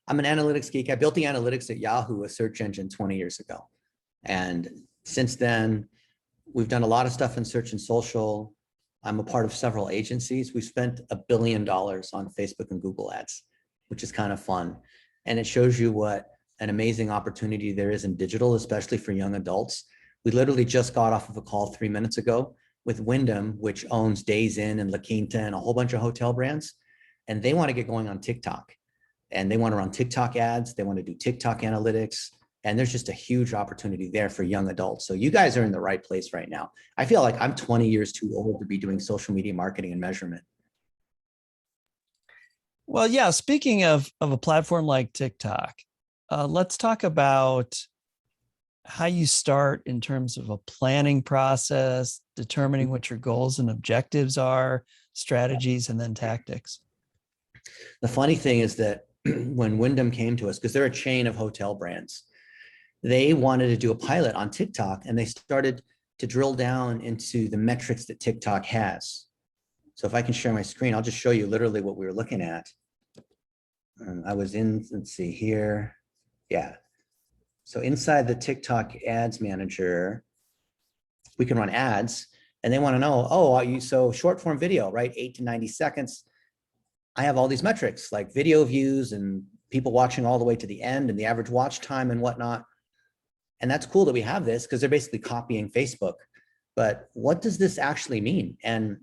I'm an analytics geek. I built the analytics at Yahoo, a search engine 20 years ago. And since then, we've done a lot of stuff in search and social. I'm a part of several agencies. We've spent $1 billion on Facebook and Google ads, which is kind of fun. And it shows you what an amazing opportunity there is in digital, especially for young adults. We literally just got off of a call 3 minutes ago with Wyndham, which owns Days Inn and La Quinta and a whole bunch of hotel brands. And they want to get going on TikTok. And they want to run TikTok ads. They want to do TikTok analytics. And there's just a huge opportunity there for young adults. So you guys are in the right place right now. I feel like I'm 20 years too old to be doing social media marketing and measurement. Well, yeah, speaking of a platform like TikTok, let's talk about how you start in terms of a planning process, determining what your goals and objectives are, strategies, and then tactics. The funny thing is that when Wyndham came to us, because they're a chain of hotel brands, they wanted to do a pilot on TikTok, and they started to drill down into the metrics that TikTok has. So if I can share my screen, I'll just show you literally what we were looking at. I was in, let's see here. Yeah. So inside the TikTok ads manager, we can run ads, and they want to know, oh, so short form video, right? 8 to 90 seconds. I have all these metrics like video views and people watching all the way to the end and the average watch time and whatnot. And that's cool that we have this because they're basically copying Facebook. But what does this actually mean? And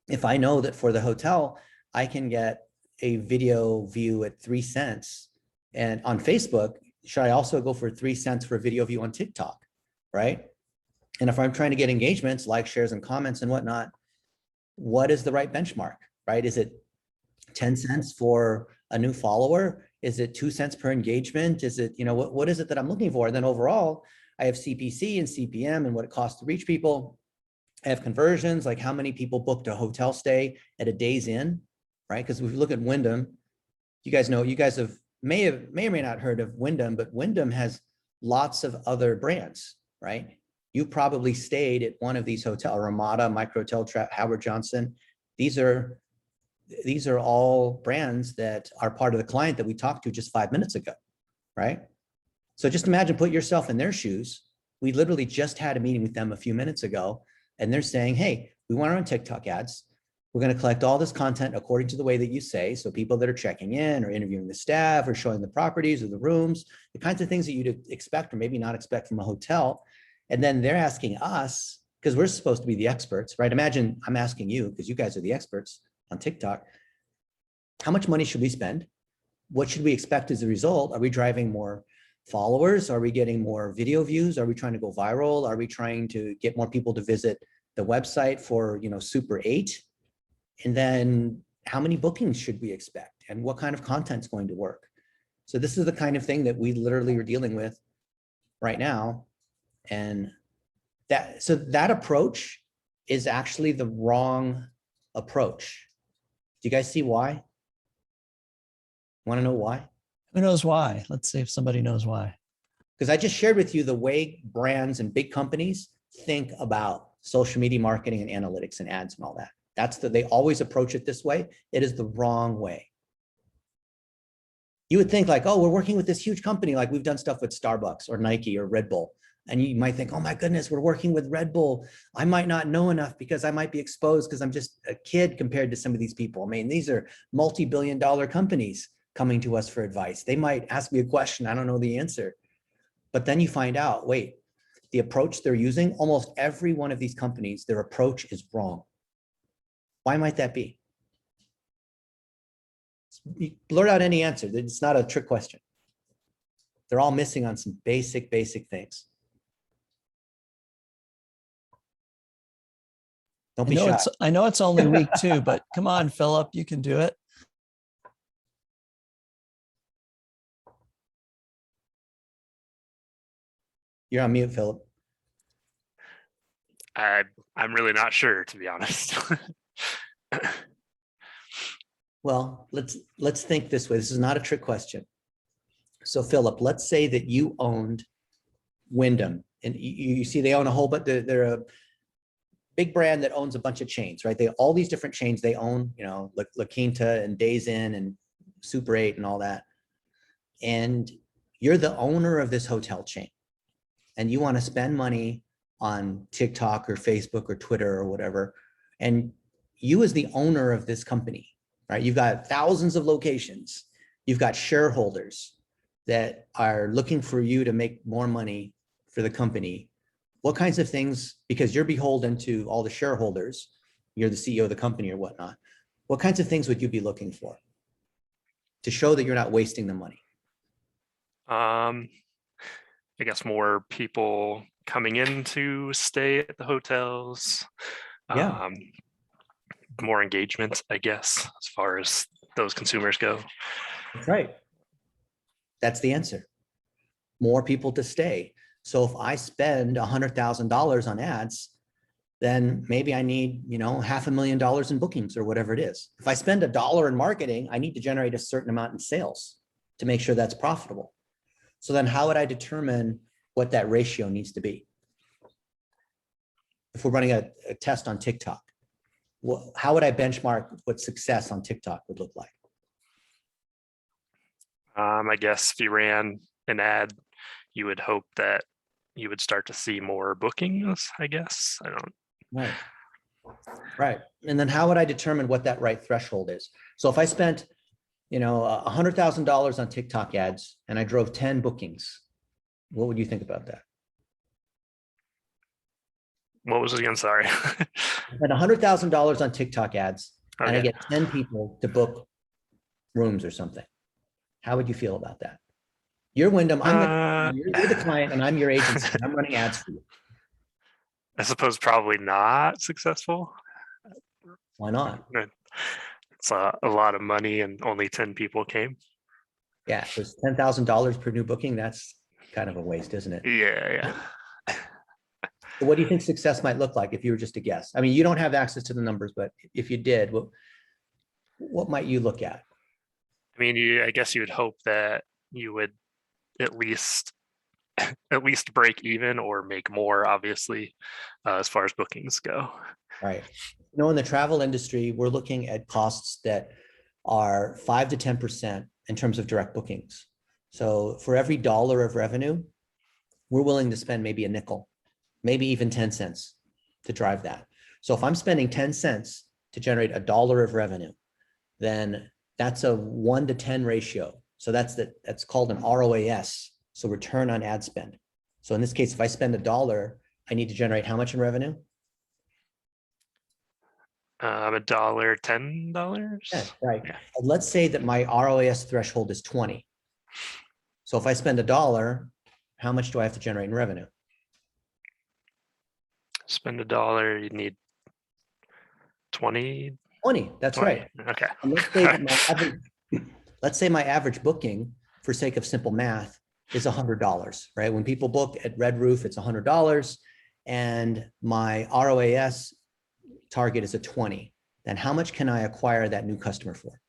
if I know that for the hotel, I can get a video view at 3 cents and on Facebook, should I also go for 3 cents for a video view on TikTok, right? And if I'm trying to get engagements, likes, shares, and comments and whatnot, what is the right benchmark, right? Is it 10 cents for a new follower? Is it 2 cents per engagement? Is it, what is it that I'm looking for? And then overall, I have CPC and CPM and what it costs to reach people. I have conversions, like how many people booked a hotel stay at a Days Inn, right? Because if we look at Wyndham, you guys may or may not heard of Wyndham, but Wyndham has lots of other brands, right? You probably stayed at one of these hotels, Ramada, Microtel, Howard Johnson. These are all brands that are part of the client that we talked to just 5 minutes ago, right? So just imagine, put yourself in their shoes. We literally just had a meeting with them a few minutes ago, and they're saying, hey, we want to run TikTok ads. We're going to collect all this content according to the way that you say. So people that are checking in or interviewing the staff or showing the properties or the rooms, the kinds of things that you'd expect or maybe not expect from a hotel. And then they're asking us, because we're supposed to be the experts, right? Imagine I'm asking you, because you guys are the experts on TikTok, how much money should we spend? What should we expect as a result? Are we driving more followers? Are we getting more video views? Are we trying to go viral? Are we trying to get more people to visit the website for, Super 8? And then how many bookings should we expect? And what kind of content is going to work? So this is the kind of thing that we literally are dealing with right now. And that approach is actually the wrong approach. Do you guys see why? Want to know why? Who knows why? Let's see if somebody knows why. Because I just shared with you the way brands and big companies think about social media marketing and analytics and ads and all that. They always approach it this way. It is the wrong way. You would think like, oh, we're working with this huge company, like we've done stuff with Starbucks or Nike or Red Bull. And you might think, oh my goodness, we're working with Red Bull. I might not know enough because I might be exposed because I'm just a kid compared to some of these people. I mean, these are multi-billion-dollar companies coming to us for advice. They might ask me a question, I don't know the answer. But then you find out, wait, the approach they're using, almost every one of these companies, their approach is wrong. Why might that be? You blurt out any answer. It's not a trick question. They're all missing on some basic things. Don't be shy. I know it's only week 2, but come on, Philip, you can do it. You're on mute, Philip. I'm really not sure, to be honest. Well, let's think this way. This is not a trick question. So Philip, let's say that you owned Wyndham, and you see they own a whole, but they're a big brand that owns a bunch of chains, right? All these different chains they own, like La Quinta and Days Inn and Super 8 and all that, and you're the owner of this hotel chain, and you want to spend money on TikTok or Facebook or Twitter or whatever, and you as the owner of this company, right? You've got thousands of locations. You've got shareholders that are looking for you to make more money for the company. What kinds of things, because you're beholden to all the shareholders, you're the CEO of the company or whatnot, what kinds of things would you be looking for to show that you're not wasting the money? I guess more people coming in to stay at the hotels. Yeah. More engagement, I guess, as far as those consumers go. That's right. That's the answer. More people to stay. So if I spend $100,000 on ads, then maybe I need, $500,000 in bookings or whatever it is. If I spend $1 in marketing, I need to generate a certain amount in sales to make sure that's profitable. So then how would I determine what that ratio needs to be? If we're running a test on TikTok, how would I benchmark what success on TikTok would look like? I guess if you ran an ad, you would hope that you would start to see more bookings, I guess. I don't. Right. Right. And then how would I determine what that right threshold is? So if I spent, $100,000 on TikTok ads and I drove 10 bookings, what would you think about that? What was it again? Sorry. I spent $100,000 on TikTok ads and I Okay. get 10 people to book rooms or something. How would you feel about that? You're Wyndham, you're the client and I'm your agency. And I'm running ads for you. I suppose probably not successful. Why not? It's a lot of money and only 10 people came. Yeah, if it's $10,000 per new booking, that's kind of a waste, isn't it? Yeah. So what do you think success might look like if you were just to guess? I mean, you don't have access to the numbers, but if you did, what might you look at? I mean, I guess you would hope that you would at least break even or make more, obviously, as far as bookings go. Right. In the travel industry, we're looking at costs that are 5 to 10% in terms of direct bookings. So for every dollar of revenue, we're willing to spend maybe a nickel, maybe even 10 cents to drive that. So if I'm spending 10 cents to generate a dollar of revenue, then that's a 1 to 10 ratio. So that's called an ROAS. So return on ad spend. So in this case, if I spend $1, I need to generate how much in revenue? $1, $10. Yeah, right. Yeah. Let's say that my ROAS threshold is 20. So if I spend $1, how much do I have to generate in revenue? Spend $1, you need 20. 20, that's 20. right. Okay. And let's say my average booking, for sake of simple math, is $100, right? When people book at Red Roof, it's $100, and my ROAS target is a 20. Then how much can I acquire that new customer for?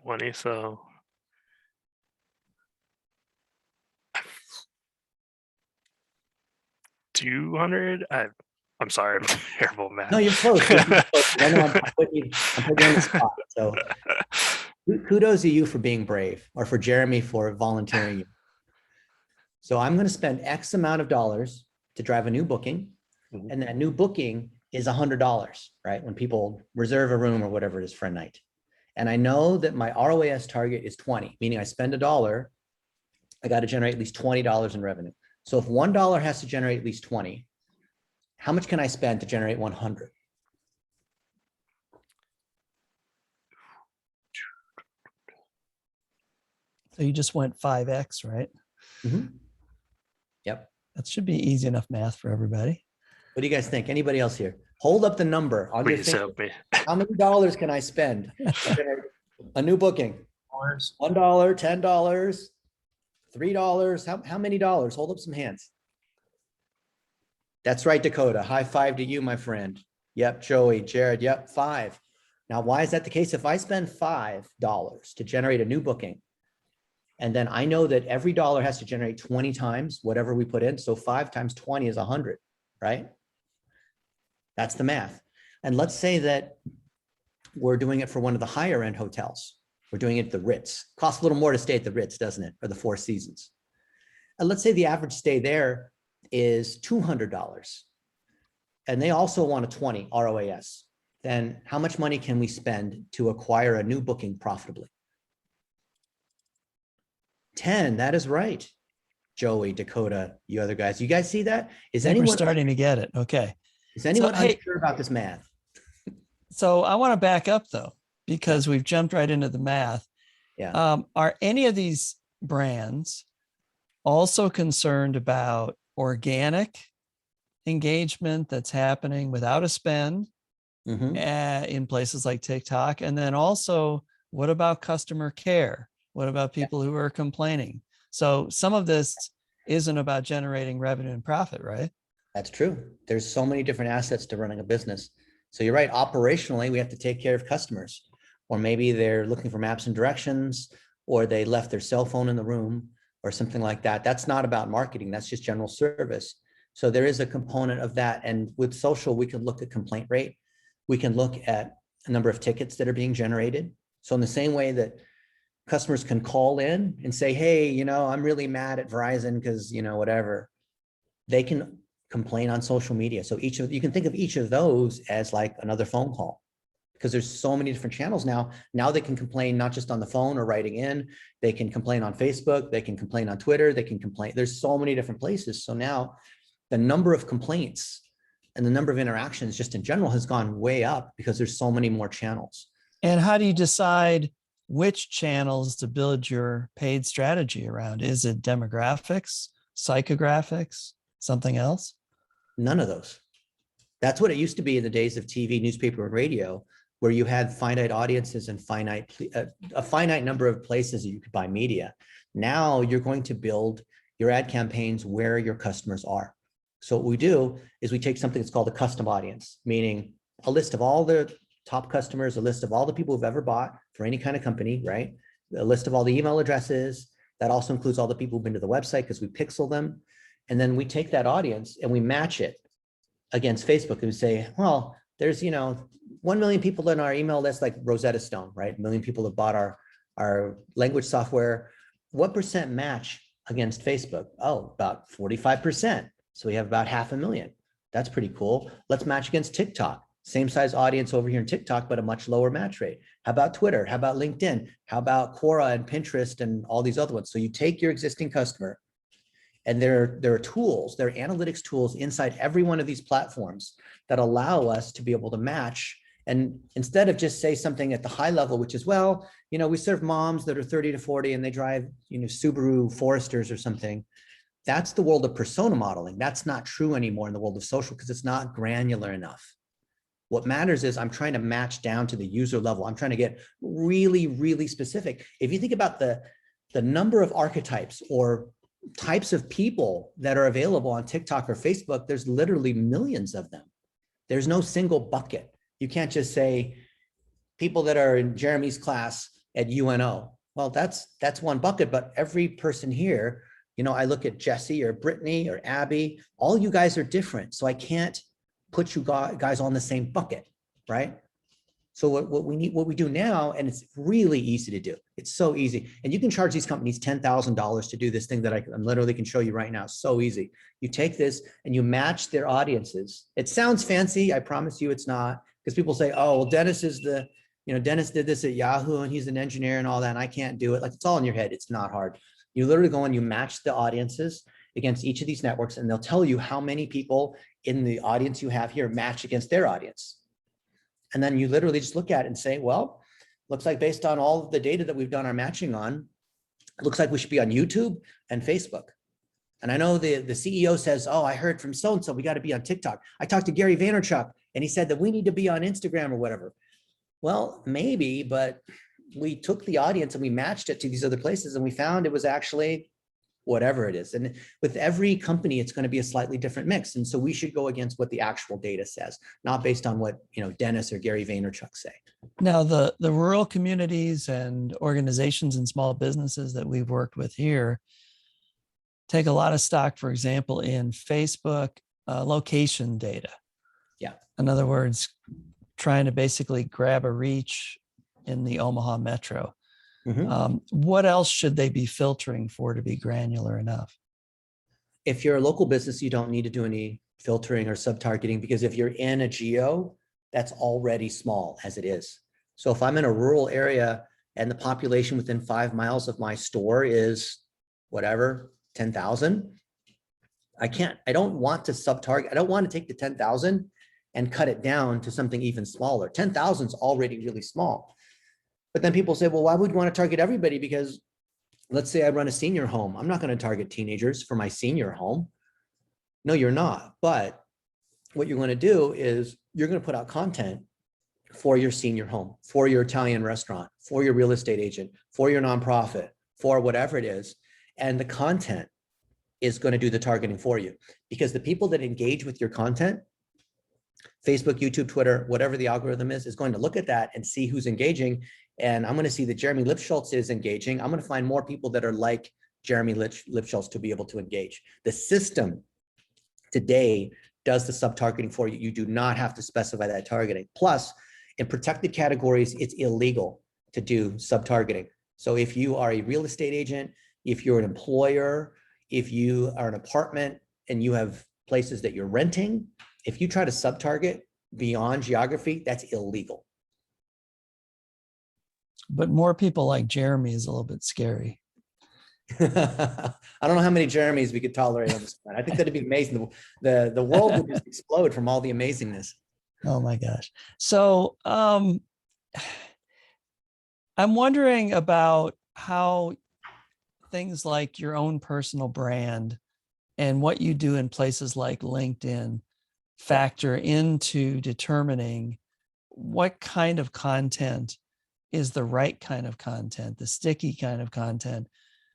20. So 200. I'm sorry, I'm terrible at math. No, you're close. I know I'm putting you on the spot. So kudos to you for being brave, or for Jeremy for volunteering. So I'm going to spend X amount of dollars to drive a new booking. And that new booking is $100, right? When people reserve a room or whatever it is for a night. And I know that my ROAS target is 20, meaning I spend $1, I got to generate at least $20 in revenue. So if $1 has to generate at least 20, how much can I spend to generate 100? So you just went 5X, right? Mm-hmm. Yep. That should be easy enough math for everybody. What do you guys think? Anybody else here? Hold up the number on your Please finger. help me. How many dollars can I spend to generate a new booking? $1, $10, $3. How many dollars? Hold up some hands. That's right, Dakota. High five to you, my friend. Yep, Joey, Jared, yep, 5. Now, why is that the case? If I spend $5 to generate a new booking, and then I know that every dollar has to generate 20 times whatever we put in. So 5 times 20 is 100, right? That's the math. And let's say that we're doing it for one of the higher end hotels. We're doing it at the Ritz. Costs a little more to stay at the Ritz, doesn't it? Or the Four Seasons. And let's say the average stay there is $200. And they also want a 20 ROAS. Then how much money can we spend to acquire a new booking profitably? 10, that is right. Joey, Dakota, you other guys. You guys see that? Is I think we're anyone starting to get it? Okay. is anyone hey- unsure about this math? So I want to back up though, because we've jumped right into the math. Yeah. Are any of these brands also concerned about organic engagement that's happening without a spend Mhm. in places like TikTok? And then also, what about customer care? What about people who are complaining? So some of this isn't about generating revenue and profit, right? That's true. There's so many different assets to running a business. So you're right. Operationally, we have to take care of customers, or maybe they're looking for maps and directions, or they left their cell phone in the room or something like that. That's not about marketing. That's just general service. So there is a component of that. And with social, we can look at complaint rate. We can look at a number of tickets that are being generated. So in the same way that customers can call in and say, hey, I'm really mad at Verizon because, whatever, they can complain on social media. So you can think of each of those as like another phone call, because there's so many different channels now. Now they can complain not just on the phone or writing in, they can complain on Facebook, they can complain on Twitter, they can complain. There's so many different places. So now the number of complaints and the number of interactions just in general has gone way up because there's so many more channels. And how do you decide which channels to build your paid strategy around? Is it demographics, psychographics, something else? None of those. That's what it used to be in the days of TV, newspaper, and radio, where you had finite audiences and a finite number of places that you could buy media. Now you're going to build your ad campaigns where your customers are. So what we do is we take something that's called a custom audience, meaning a list of all the top customers, a list of all the people who've ever bought for any kind of company, right? A list of all the email addresses. That also includes all the people who've been to the website because we pixel them. And then we take that audience and we match it against Facebook and we say, well, there's, 1 million people in our email list, like Rosetta Stone, right? 1 million people have bought our language software. What percent match against Facebook? Oh, about 45%. So we have about 500,000. That's pretty cool. Let's match against TikTok. Same size audience over here in TikTok, but a much lower match rate. How about Twitter? How about LinkedIn? How about Quora and Pinterest and all these other ones? So you take your existing customer, and there are tools, there are analytics tools inside every one of these platforms that allow us to be able to match. And instead of just say something at the high level, which is, well, we serve moms that are 30 to 40 and they drive, Subaru Foresters or something. That's the world of persona modeling. That's not true anymore in the world of social because it's not granular enough. What matters is I'm trying to match down to the user level. I'm trying to get really, really specific. If you think about the number of archetypes or types of people that are available on TikTok or Facebook, there's literally millions of them. There's no single bucket. You can't just say people that are in Jeremy's class at UNO. Well, that's one bucket, but every person here, I look at Jesse or Brittany or Abby, all you guys are different. So I can't put you guys on the same bucket, right? So what we do now, and it's really easy to do. It's so easy. And you can charge these companies $10,000 to do this thing that I literally can show you right now. So easy. You take this and you match their audiences. It sounds fancy. I promise you it's not, because people say, oh, well, Dennis did this at Yahoo and he's an engineer and all that, and I can't do it. Like, it's all in your head. It's not hard. You literally go and you match the audiences against each of these networks, and they'll tell you how many people in the audience you have here match against their audience. And then you literally just look at it and say, well, looks like based on all of the data that we've done our matching on, it looks like we should be on YouTube and Facebook. And I know the CEO says, oh, I heard from so-and-so, we got to be on TikTok. I talked to Gary Vaynerchuk and he said that we need to be on Instagram or whatever. Well, maybe, but we took the audience and we matched it to these other places and we found it was actually whatever it is. And with every company, it's going to be a slightly different mix. And so we should go against what the actual data says, not based on what, Dennis or Gary Vaynerchuk say. Now, the rural communities and organizations and small businesses that we've worked with here take a lot of stock, for example, in Facebook location data. Yeah. In other words, trying to basically grab a reach in the Omaha metro. Mhm. What else should they be filtering for to be granular enough? If you're a local business, you don't need to do any filtering or sub-targeting, because if you're in a geo, that's already small as it is. So if I'm in a rural area and the population within 5 miles of my store is whatever, 10,000, I don't want to sub-target. I don't want to take the 10,000 and cut it down to something even smaller. 10,000 is already really small. But then people say, well, why would you want to target everybody? Because let's say I run a senior home. I'm not going to target teenagers for my senior home. No, you're not. But what you're going to do is you're going to put out content for your senior home, for your Italian restaurant, for your real estate agent, for your nonprofit, for whatever it is. And the content is going to do the targeting for you, because the people that engage with your content, Facebook, YouTube, Twitter, whatever the algorithm is going to look at that and see who's engaging. And I'm going to see that Jeremy Lipschultz is engaging. I'm going to find more people that are like Jeremy Lipschultz to be able to engage. The system today does the sub-targeting for you. You do not have to specify that targeting. Plus, in protected categories, it's illegal to do sub-targeting. So if you are a real estate agent, if you're an employer, if you are an apartment and you have places that you're renting, if you try to sub-target beyond geography, that's illegal. But more people like Jeremy is a little bit scary. I don't know how many Jeremys we could tolerate on this planet. I think that'd be amazing. The world would just explode from all the amazingness. Oh my gosh. So I'm wondering about how things like your own personal brand and what you do in places like LinkedIn factor into determining what kind of content is the right kind of content, the sticky kind of content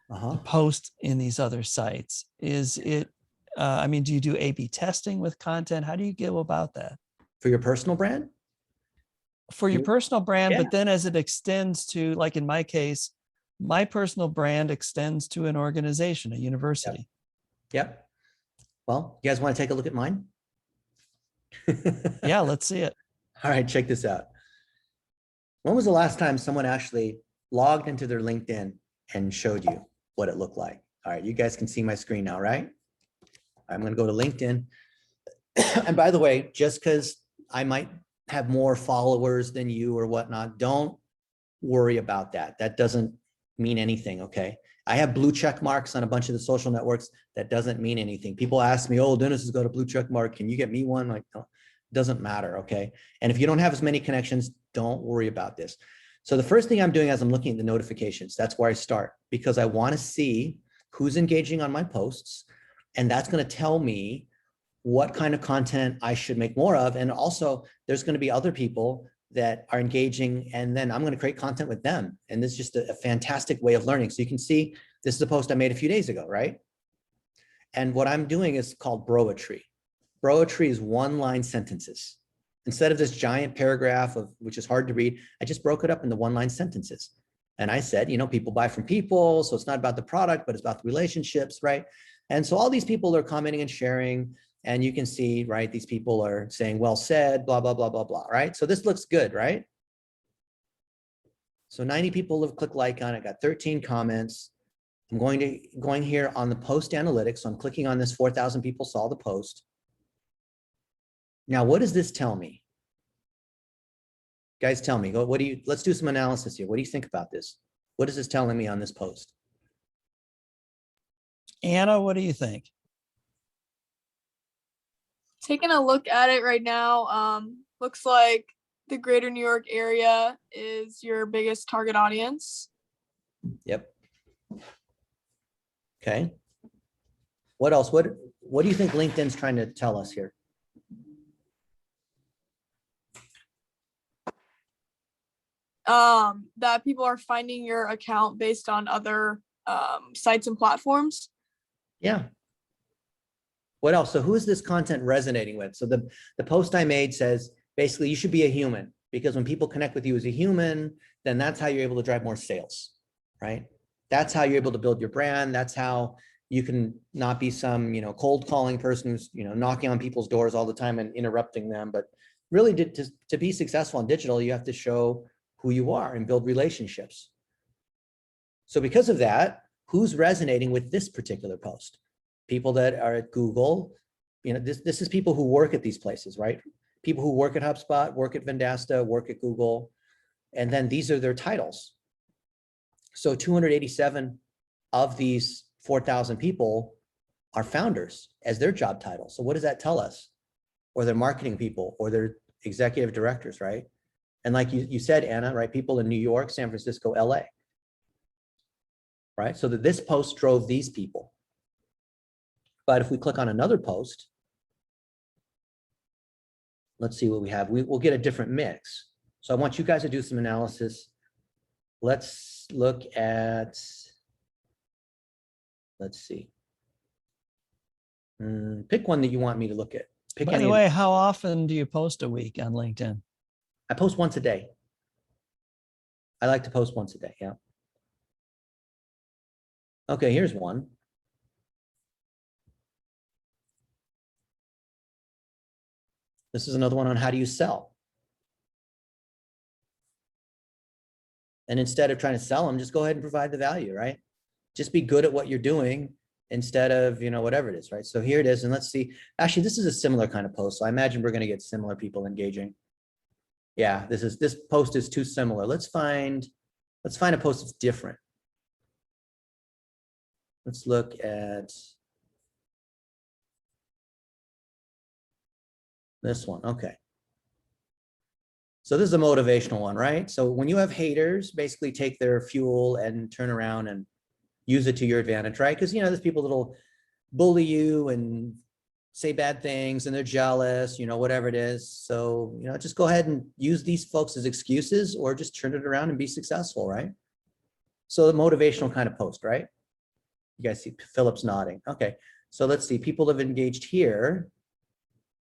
to post in these other sites. Is it, I mean, do you do A/B testing with content? How do you go about that? For your personal brand? For your personal brand, Yeah. but then as it extends to, like in my case, my personal brand extends to an organization, a university. Yep. Well, you guys want to take a look at mine? Yeah, let's see it. All right, check this out. When was the last time someone actually logged into their LinkedIn and showed you what it looked like? All right, you guys can see my screen now, right? I'm going to go to LinkedIn. And by the way, just because I might have more followers than you or whatnot, don't worry about that. That doesn't mean anything, okay? I have blue check marks on a bunch of the social networks. That doesn't mean anything. People ask me, oh, Dennis has got a blue check mark. Can you get me one? Like, no, it doesn't matter, okay? And if you don't have as many connections, don't worry about this. So the first thing I'm doing is I'm looking at the notifications. That's where I start, because I want to see who's engaging on my posts. And that's going to tell me what kind of content I should make more of. And also there's going to be other people that are engaging, and then I'm going to create content with them. And this is just a fantastic way of learning. So you can see, this is a post I made a few days ago, right? And what I'm doing is called broetry. Broetry is one-line sentences. Instead of this giant paragraph of, which is hard to read, I just broke it up into one-line sentences. And I said, you know, people buy from people. So it's not about the product, but it's about the relationships, right? And so all these people are commenting and sharing. And you can see, right, these people are saying, well said, blah, blah, blah, blah, blah, right? So this looks good, right? So 90 people have clicked like on it, got 13 comments. I'm going here on the post analytics. So I'm clicking on this, 4,000 people saw the post. Now, what does this tell me? Guys, tell me, let's do some analysis here. What do you think about this? What is this telling me on this post? Anna, what do you think? Taking a look at it right now, looks like the greater New York area is your biggest target audience. Yep. Okay. What else? What do you think LinkedIn's trying to tell us here? That people are finding your account based on other sites and platforms. Yeah. What else? So who is this content resonating with? So the post I made says, basically, you should be a human, because when people connect with you as a human, then that's how you're able to drive more sales, right? That's how you're able to build your brand. That's how you can not be some, cold calling person who's, knocking on people's doors all the time and interrupting them, but really to be successful in digital, you have to show who you are and build relationships. So because of that, who's resonating with this particular post? People that are at Google, this is people who work at these places, right? People who work at HubSpot, work at Vendasta, work at Google, and then these are their titles. So 287 of these 4,000 people are founders as their job title. So what does that tell us? Or they're marketing people, or they're executive directors, right? And like you said, Anna, right? People in New York, San Francisco, LA, right? So that this post drove these people. But if we click on another post, let's see what we have. We'll get a different mix. So I want you guys to do some analysis. Let's look at, let's see. Pick one that you want me to look at. Pick By any the of way, them. how often do you post a week on LinkedIn? I post once a day. I like to post once a day, yeah. Okay, here's one. This is another one on how do you sell. And instead of trying to sell them, just go ahead and provide the value, right? Just be good at what you're doing instead of, whatever it is, right? So here it is. And let's see, actually, this is a similar kind of post. So I imagine we're going to get similar people engaging. Yeah, this post is too similar. Let's find a post that's different. Let's look at this one. Okay. So this is a motivational one, right? So when you have haters, basically take their fuel and turn around and use it to your advantage, right? Because, there's people that'll bully you and say bad things and they're jealous, whatever it is. So, just go ahead and use these folks as excuses or just turn it around and be successful, right? So the motivational kind of post, right? You guys see Philip's nodding. Okay, so let's see. People have engaged here.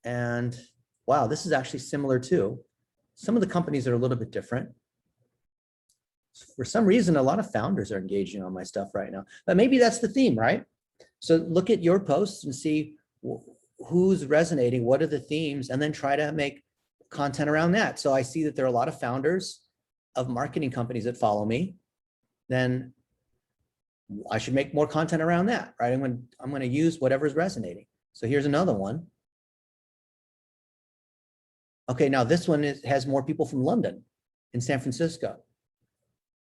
And wow, this is actually similar too. Some of the companies are a little bit different. For some reason, a lot of founders are engaging on my stuff right now, but maybe that's the theme, right? So look at your posts and see who's resonating, what are the themes, and then try to make content around that. So I see that there are a lot of founders of marketing companies that follow me. Then I should make more content around that, right? I'm going to use whatever's resonating. So here's another one. Okay, now this one has more people from London and San Francisco.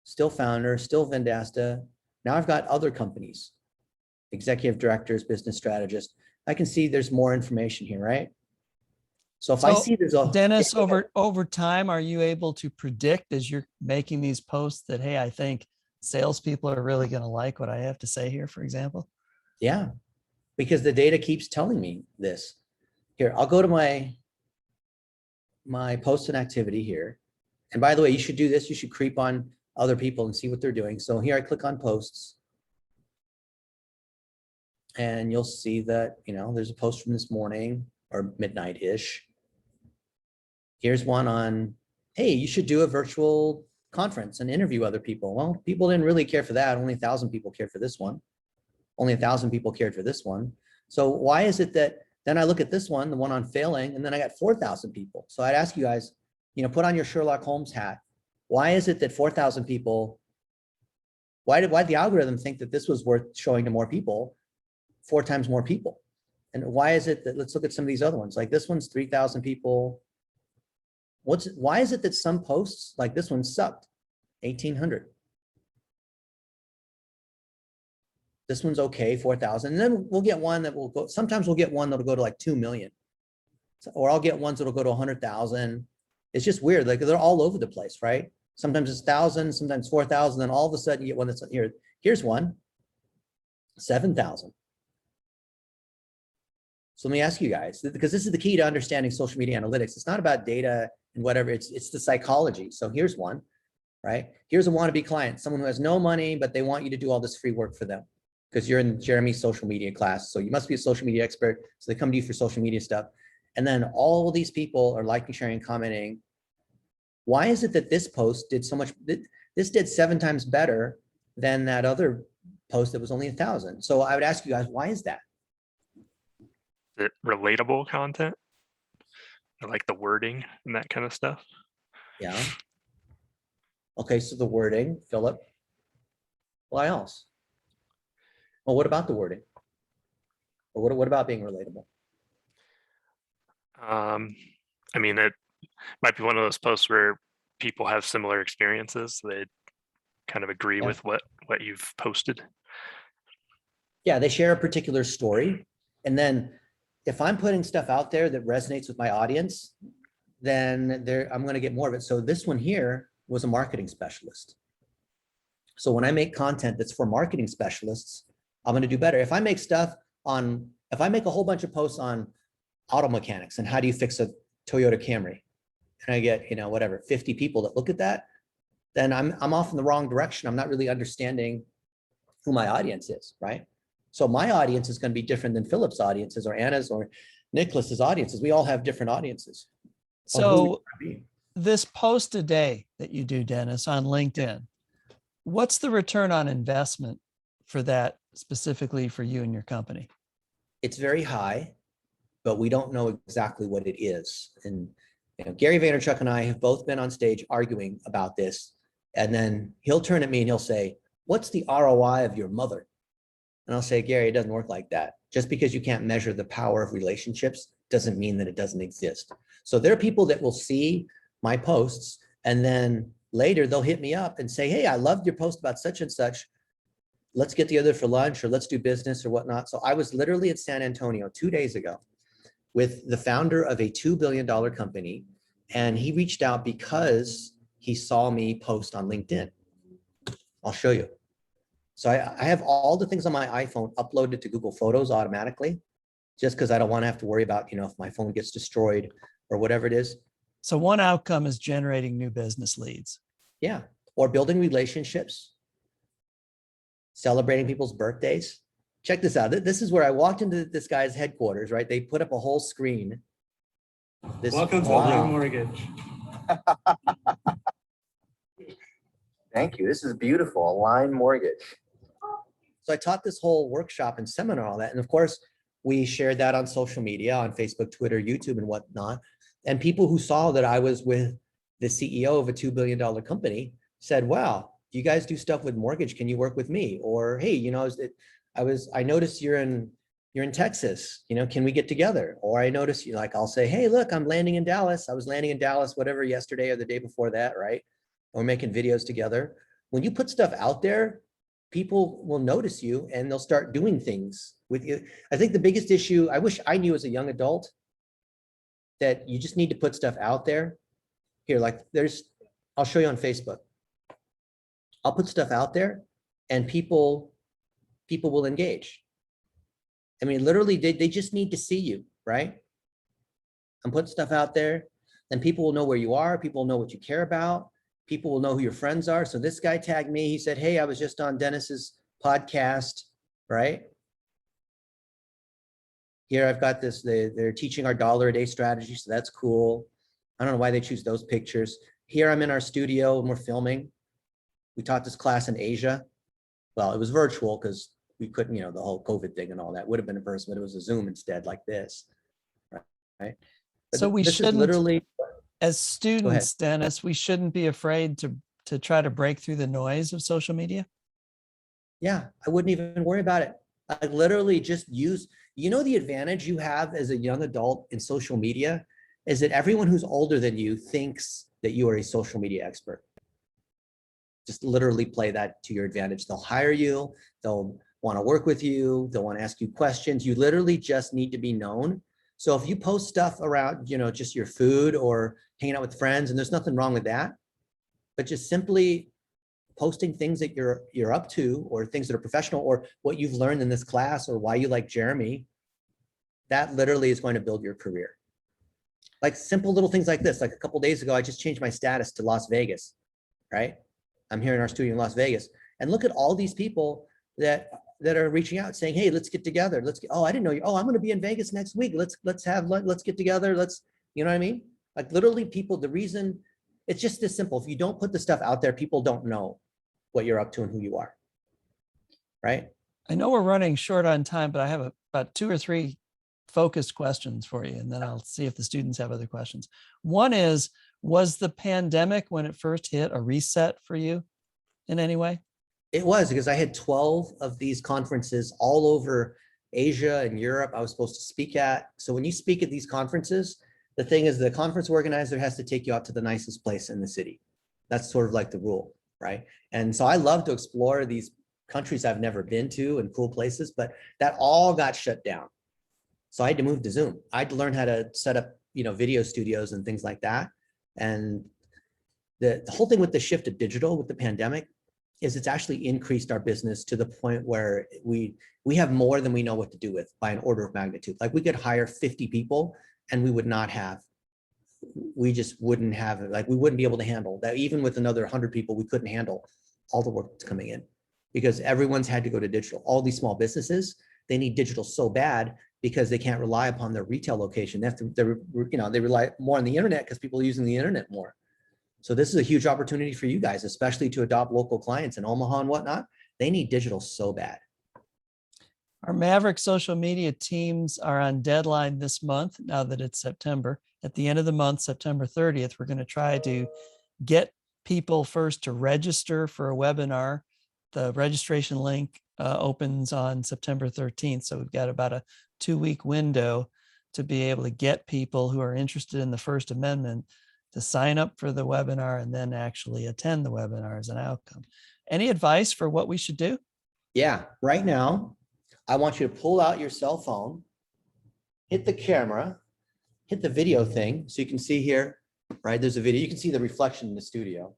Still founder, still Vendasta. Now I've got other companies, executive directors, business strategists. I can see there's more information here, right? So if I see there's a Dennis, over time, are you able to predict as you're making these posts that, hey, I think salespeople are really going to like what I have to say here, for example? Yeah, because the data keeps telling me this. Here, I'll go to my post and activity here. And by the way, you should do this. You should creep on other people and see what they're doing. So here I click on posts. And you'll see that, there's a post from this morning or midnight-ish. Here's one on, hey, you should do a virtual conference and interview other people. Well, people didn't really care for that. Only 1,000 people cared for this one. Only 1,000 people cared for this one. So why is it that then I look at this one, the one on failing, and then I got 4,000 people. So I'd ask you guys, put on your Sherlock Holmes hat. Why is it that 4,000 people, why did the algorithm think that this was worth showing to more people, 4 times more people? And why is it that, let's look at some of these other ones, like this one's 3,000 people. Why is it that some posts like this one sucked? 1,800. This one's okay, 4,000. And then we'll get one that will go, sometimes we'll get one that'll go to like 2 million. Or I'll get ones that'll go to 100,000. It's just weird. Like they're all over the place, right? Sometimes it's 1,000, sometimes 4,000. Then all of a sudden you get one that's here. Here's one, 7,000. So let me ask you guys, because this is the key to understanding social media analytics. It's not about data and whatever, it's the psychology. So here's one, right? Here's a wannabe client, someone who has no money, but they want you to do all this free work for them because you're in Jeremy's social media class. So you must be a social media expert. So they come to you for social media stuff. And then all these people are liking, sharing, commenting. Why is it that this post did so much? This did 7 times better than that other post that was only 1,000. So I would ask you guys, why is that? Is it relatable content? I like the wording and that kind of stuff. Yeah. Okay, so the wording, Philip. What else? Well, what about the wording? Or what about being relatable? I mean, it might be one of those posts where people have similar experiences. So they kind of agree Yeah. with what you've posted. Yeah, they share a particular story. And then if I'm putting stuff out there that resonates with my audience, then I'm going to get more of it. So this one here was a marketing specialist. So when I make content that's for marketing specialists, I'm going to do better. If I make a whole bunch of posts on auto mechanics and how do you fix a Toyota Camry, and I get, 50 people that look at that, then I'm off in the wrong direction. I'm not really understanding who my audience is, right? So my audience is going to be different than Philip's audiences or Anna's or Nicholas's audiences. We all have different audiences. So this post a day that you do, Dennis, on LinkedIn, what's the return on investment for that specifically for you and your company? It's very high, but we don't know exactly what it is. And Gary Vaynerchuk and I have both been on stage arguing about this. And then he'll turn at me and he'll say, "What's the ROI of your mother?" And I'll say, "Gary, it doesn't work like that. Just because you can't measure the power of relationships doesn't mean that it doesn't exist." So there are people that will see my posts and then later they'll hit me up and say, "Hey, I loved your post about such and such. Let's get together for lunch or let's do business or whatnot." So I was literally in San Antonio 2 days ago with the founder of a $2 billion company. And he reached out because he saw me post on LinkedIn. I'll show you. So I have all the things on my iPhone uploaded to Google Photos automatically, just because I don't want to have to worry about, if my phone gets destroyed or whatever it is. So one outcome is generating new business leads. Yeah. Or building relationships, celebrating people's birthdays. Check this out. This is where I walked into this guy's headquarters, right? They put up a whole screen. Welcome to Align Mortgage. Thank you. This is beautiful. Align Mortgage. So I taught this whole workshop and seminar on that. And of course, we shared that on social media, on Facebook, Twitter, YouTube, and whatnot. And people who saw that I was with the CEO of a $2 billion company said, "Wow, you guys do stuff with mortgage. Can you work with me?" Or, "Hey, I noticed you're in Texas, can we get together?" Or I noticed I'll say, "Hey, look, I'm landing in Dallas. I was landing in Dallas, whatever, yesterday or the day before that," right? Or making videos together. When you put stuff out there, people will notice you and they'll start doing things with you. I think the biggest issue, I wish I knew as a young adult, that you just need to put stuff out there. Here, I'll show you on Facebook. I'll put stuff out there and people will engage. I mean, literally, they just need to see you, right? I'm putting stuff out there, and people will know where you are. People will know what you care about. People will know who your friends are. So this guy tagged me. He said, "Hey, I was just on Dennis's podcast," right? Here I've got this. They're teaching our $1 a day strategy, so that's cool. I don't know why they choose those pictures. Here I'm in our studio and we're filming. We taught this class in Asia. Well, it was virtual because we couldn't, the whole COVID thing and all that would have been in person, but it was a Zoom instead, like this, right? So we shouldn't, literally, as students, Dennis, we shouldn't be afraid to try to break through the noise of social media. Yeah, I wouldn't even worry about it. I literally just use, the advantage you have as a young adult in social media is that everyone who's older than you thinks that you are a social media expert. Just literally play that to your advantage. They'll hire you. They'll want to work with you. They'll want to ask you questions. You literally just need to be known. So if you post stuff around, just your food or hanging out with friends, and there's nothing wrong with that, but just simply posting things that you're up to, or things that are professional, or what you've learned in this class, or why you like Jeremy, that literally is going to build your career. Like simple little things like this. Like a couple of days ago, I just changed my status to Las Vegas, right? I'm here in our studio in Las Vegas, and look at all these people that are reaching out saying, "Hey, let's get together. Oh, I didn't know you. Oh, I'm going to be in Vegas next week. Let's get together. You know what I mean?" Like literally people, the reason it's just this simple. If you don't put the stuff out there, people don't know what you're up to and who you are. Right? I know we're running short on time, but I have about 2 or 3 focused questions for you, and then I'll see if the students have other questions. One is, was the pandemic when it first hit a reset for you in any way? It was, because I had 12 of these conferences all over Asia and Europe I was supposed to speak at. So when you speak at these conferences, the thing is the conference organizer has to take you out to the nicest place in the city. That's sort of like the rule, right? And so I love to explore these countries I've never been to and cool places, but that all got shut down. So I had to move to Zoom. I had to learn how to set up, video studios and things like that. And the whole thing with the shift to digital with the pandemic is it's actually increased our business to the point where we have more than we know what to do with by an order of magnitude. Like we could hire 50 people and we just wouldn't have it. Like we wouldn't be able to handle that. Even with another 100 people, we couldn't handle all the work that's coming in because everyone's had to go to digital. All these small businesses, they need digital so bad because they can't rely upon their retail location. They have to, they rely more on the internet because people are using the internet more. So this is a huge opportunity for you guys, especially to adopt local clients in Omaha and whatnot. They need digital so bad. Our Maverick social media teams are on deadline this month, now that it's September. At the end of the month, September 30th, we're going to try to get people first to register for a webinar. The registration link opens on September 13th. So we've got about a 2-week window to be able to get people who are interested in the First Amendment to sign up for the webinar and then actually attend the webinar as an outcome. Any advice for what we should do? Yeah, right now, I want you to pull out your cell phone, hit the camera, hit the video thing. So you can see here, right? There's a video. You can see the reflection in the studio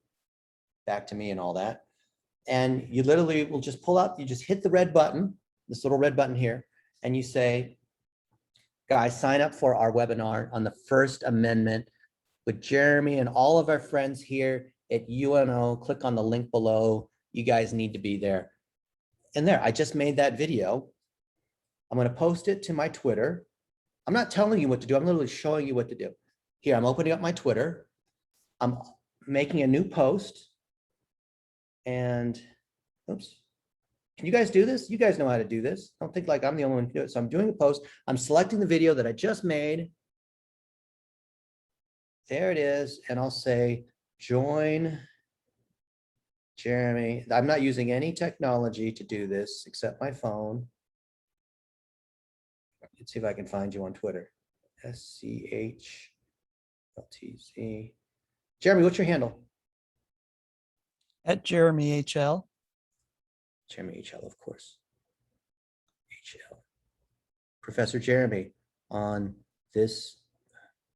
back to me and all that. And you literally will just pull out, you just hit the red button, this little red button here, and you say, guys, sign up for our webinar on the First Amendment with Jeremy and all of our friends here at UNO. Click on the link below. You guys need to be there. And there, I just made that video. I'm going to post it to my Twitter. I'm not telling you what to do. I'm literally showing you what to do. Here, I'm opening up my Twitter. I'm making a new post. And, oops. Can you guys do this? You guys know how to do this. Don't think like I'm the only one who can do it. So I'm doing a post. I'm selecting the video that I just made. There it is. And I'll say, join Jeremy. I'm not using any technology to do this except my phone. Let's see if I can find you on Twitter. SCHLTZ. Jeremy, what's your handle? At Jeremy HL. Jeremy HL, of course. HL. Professor Jeremy on this.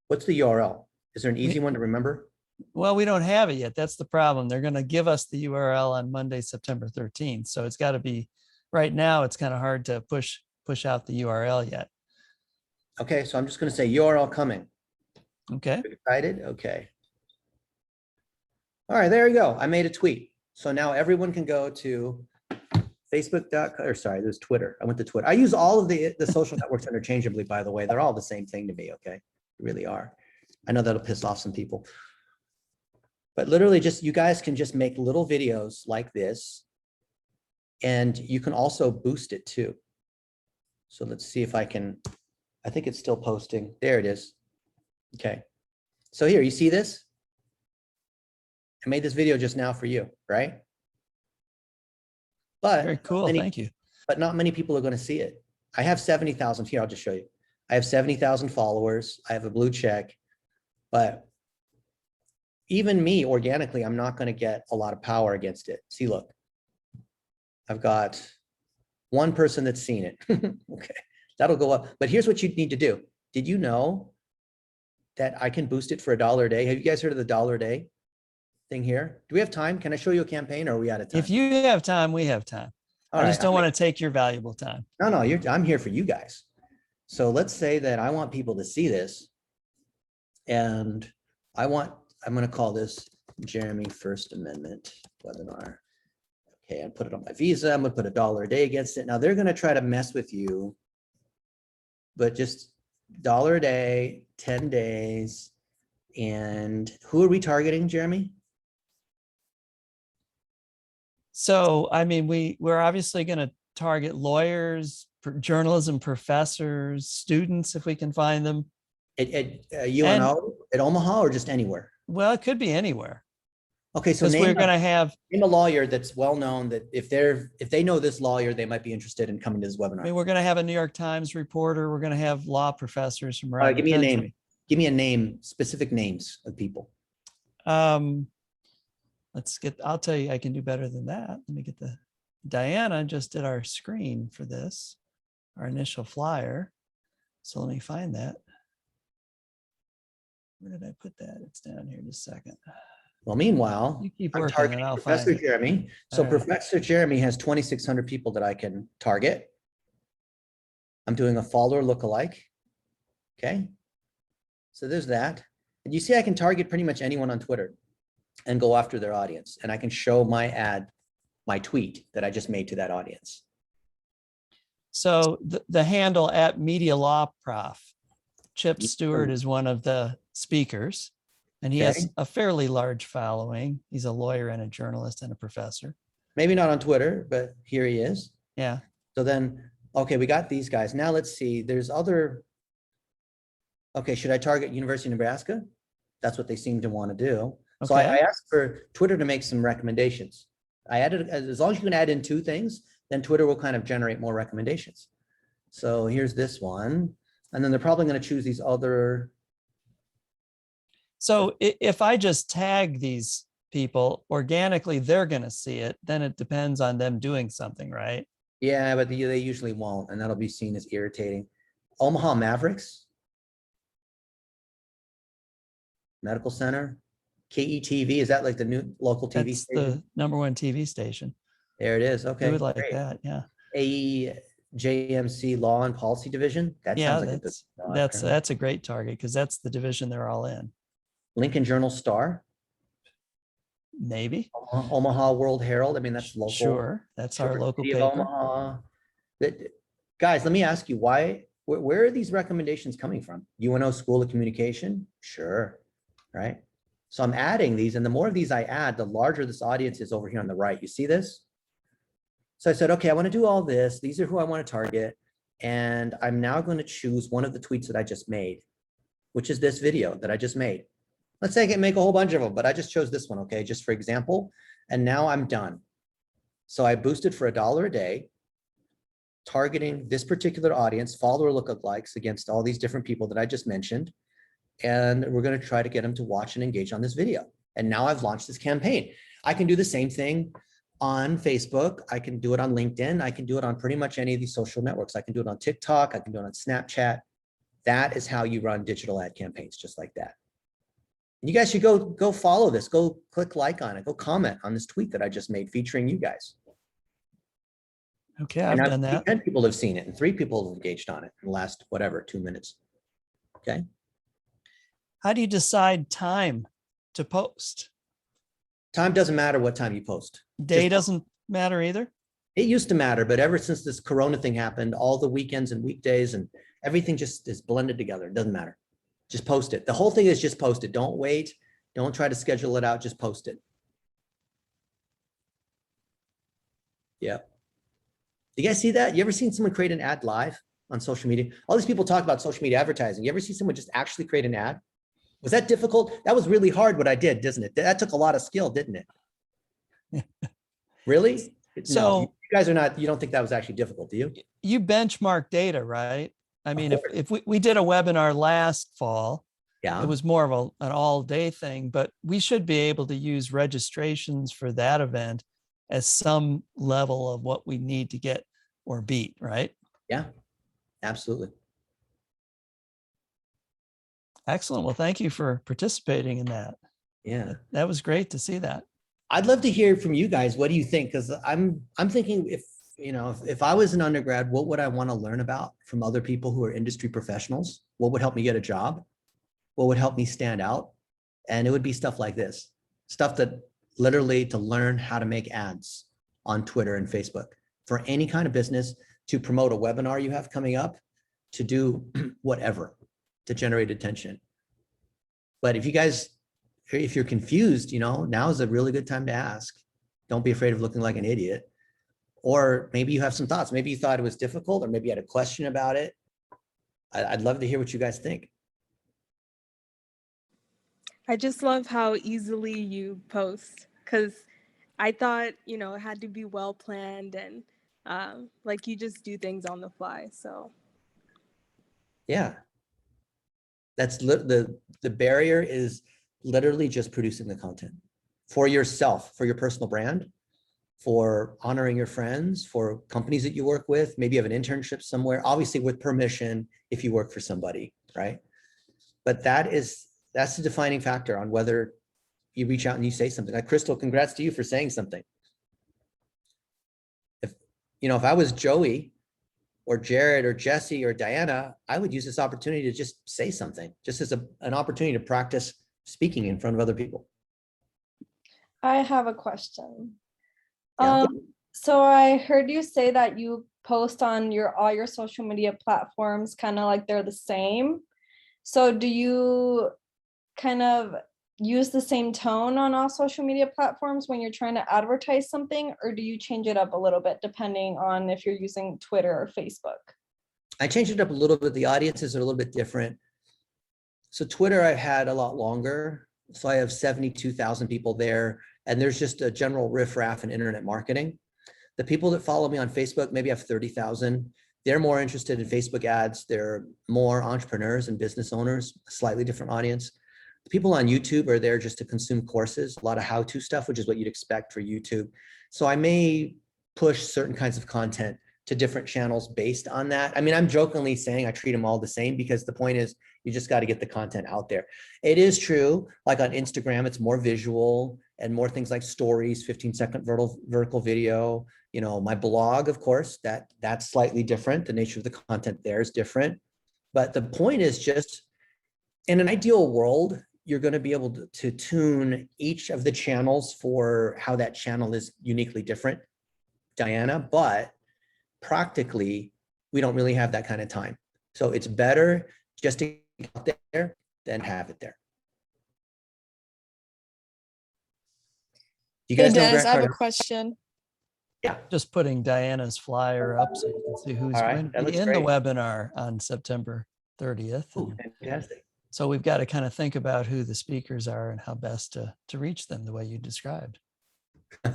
What's the URL? Is there an easy one to remember? Well, we don't have it yet. That's the problem. They're going to give us the URL on Monday, September 13th. So it's got to be, right now, it's kind of hard to push out the URL yet. Okay, so I'm just going to say URL coming. Okay. Excited? Okay. All right, there you go. I made a tweet. So now everyone can go to Facebook.com, or sorry, there's Twitter. I went to Twitter. I use all of the social networks interchangeably, by the way. They're all the same thing to me, okay? They really are. I know that'll piss off some people. But literally just, you guys can just make little videos like this. And you can also boost it too. So let's see if I can, I think it's still posting. There it is. Okay. So here, you see this? I made this video just now for you, right? But very cool. Thank you. But not many people are going to see it. I have 70,000 here. I'll just show you. I have 70,000 followers. I have a blue check, but even me organically, I'm not going to get a lot of power against it. See, look, I've got one person that's seen it. Okay, that'll go up. But here's what you need to do. Did you know that I can boost it for $1 a day? Have you guys heard of the $1 a day thing here? Do we have time? Can I show you a campaign, or are we out of time? If you have time, we have time. I just don't want to take your valuable time. No, I'm here for you guys. So let's say that I want people to see this, and I'm going to call this Jeremy First Amendment webinar. Okay, I put it on my Visa. I'm going to put $1 a day against it. Now they're going to try to mess with you, but just $1 a day, 10 days. And who are we targeting, Jeremy? So, I mean, we're obviously going to target lawyers, journalism professors, students, if we can find them. At UNO, at Omaha, or just anywhere? Well, it could be anywhere. Okay, so Because we're going to have, name a lawyer that's well known, that if they know this lawyer, they might be interested in coming to this webinar. we're going to have a New York Times reporter. We're going to have law professors from around Give the me country. a name. Give me a name, specific names of people. I'll tell you, I can do better than that. Let me get Diana just did our screen for this, our initial flyer. So let me find that. Where did I put that? It's down here. Just a second. Well, meanwhile, You keep I'm working targeting and I'll Professor find it. Jeremy. So All right. Professor Jeremy has 2,600 people that I can target. I'm doing a follower lookalike. Okay. So there's that. And you see, I can target pretty much anyone on Twitter and go after their audience. And I can show my ad, my tweet that I just made to that audience. So the handle at Media Law Prof, Chip Stewart is one of the speakers, and he has a fairly large following. He's a lawyer and a journalist and a professor. Maybe not on Twitter, but here he is. Yeah. So then, okay, we got these guys. Now let's see, there's other. Okay, should I target University of Nebraska? That's what they seem to want to do. So I asked for Twitter to make some recommendations. I added, as long as you can add in 2 things, then Twitter will kind of generate more recommendations. So here's this one. And then they're probably going to choose these other. So if I just tag these people organically, they're going to see it. Then it depends on them doing something, right? Yeah, but they usually won't. And that'll be seen as irritating. Omaha Mavericks. Medical Center. KETV, is that like the new local TV That's station? the #1 TV station. There it is. Okay. We would like great. that. Yeah. AEJMC Law and Policy Division. That Yeah, sounds like that's a great target because that's the division they're all in. Lincoln Journal Star, Maybe. Omaha World Herald. I mean, that's local. Sure. That's our local City of paper. Omaha. Guys, let me ask you, where are these recommendations coming from? UNO School of Communication? Sure. Right. So I'm adding these, and the more of these I add, the larger this audience is over here on the right. You see this? So I said, okay, I want to do all this. These are who I want to target. And I'm now going to choose one of the tweets that I just made, which is this video that I just made. Let's say I can make a whole bunch of them, but I just chose this one, okay, just for example. And now I'm done. So I boosted for $1 a day, targeting this particular audience, follower lookalikes against all these different people that I just mentioned. And we're going to try to get them to watch and engage on this video. And now I've launched this campaign. I can do the same thing on Facebook. I can do it on LinkedIn. I can do it on pretty much any of these social networks. I can do it on TikTok. I can do it on Snapchat. That is how you run digital ad campaigns, just like that. And you guys should go follow this. Go click like on it. Go comment on this tweet that I just made featuring you guys. Okay, I've done that. 10 people have seen it and 3 people have engaged on it in the last, whatever, 2 minutes. Okay. How do you decide time to post? Time doesn't matter what time you post. Day doesn't matter either? It used to matter, but ever since this Corona thing happened, all the weekends and weekdays and everything just is blended together. It doesn't matter. Just post it. The whole thing is just post it. Don't wait. Don't try to schedule it out. Just post it. Yeah. You guys see that? You ever seen someone create an ad live on social media? All these people talk about social media advertising. You ever see someone just actually create an ad? Was that difficult? That was really hard what I did, doesn't it? That took a lot of skill, didn't it? Really? So no, you guys are not, you don't think that was actually difficult, do you? You benchmark data, right? I mean, if we did a webinar last fall, yeah, it was more of an all day thing, but we should be able to use registrations for that event as some level of what we need to get or beat, right? Yeah, absolutely. Excellent. Well, thank you for participating in that. Yeah, that was great to see that. I'd love to hear from you guys. What do you think? Because I'm thinking if I was an undergrad, what would I want to learn about from other people who are industry professionals? What would help me get a job? What would help me stand out? And it would be stuff like this, stuff that literally to learn how to make ads on Twitter and Facebook for any kind of business, to promote a webinar you have coming up, to do whatever to generate attention. But if you're confused, now is a really good time to ask. Don't be afraid of looking like an idiot. Or maybe you have some thoughts. Maybe you thought it was difficult, or maybe you had a question about it. I'd love to hear what you guys think. I just love how easily you post, because I thought, it had to be well planned and like you just do things on the fly. So Yeah. That's the barrier is literally just producing the content for yourself, for your personal brand, for honoring your friends, for companies that you work with. Maybe you have an internship somewhere, obviously with permission if you work for somebody, right? But that's the defining factor on whether you reach out and you say something. Like Crystal, congrats to you for saying something. If I was Joey or Jared or Jesse or Diana, I would use this opportunity to just say something, just as an opportunity to practice speaking in front of other people. I have a question. Yeah. So I heard you say that you post on all your social media platforms kind of like they're the same. So do you kind of use the same tone on all social media platforms when you're trying to advertise something, or do you change it up a little bit depending on if you're using Twitter or Facebook? I changed it up a little bit. The audiences are a little bit different. So Twitter, I've had a lot longer. So I have 72,000 people there, and there's just a general riffraff in internet marketing. The people that follow me on Facebook maybe have 30,000. They're more interested in Facebook ads. They're more entrepreneurs and business owners, a slightly different audience. The people on YouTube are there just to consume courses, a lot of how-to stuff, which is what you'd expect for YouTube. So I may push certain kinds of content to different channels based on that. I mean, I'm jokingly saying I treat them all the same, because the point is you just got to get the content out there. It is true, like on Instagram, it's more visual and more things like stories, 15-second vertical video. My blog, of course, that's slightly different. The nature of the content there is different. But the point is just, in an ideal world, you're going to be able to tune each of the channels for how that channel is uniquely different, Diana, but practically, we don't really have that kind of time. So it's better just to get out there than have it there. You Hey guys know Dennis, Grant I have a Cardone? question. Yeah. Just putting Diana's flyer up so you can see who's All right, going that to be looks in the great. webinar on September 30th. Ooh, fantastic. So we've got to kind of think about who the speakers are and how best to reach them the way you described. All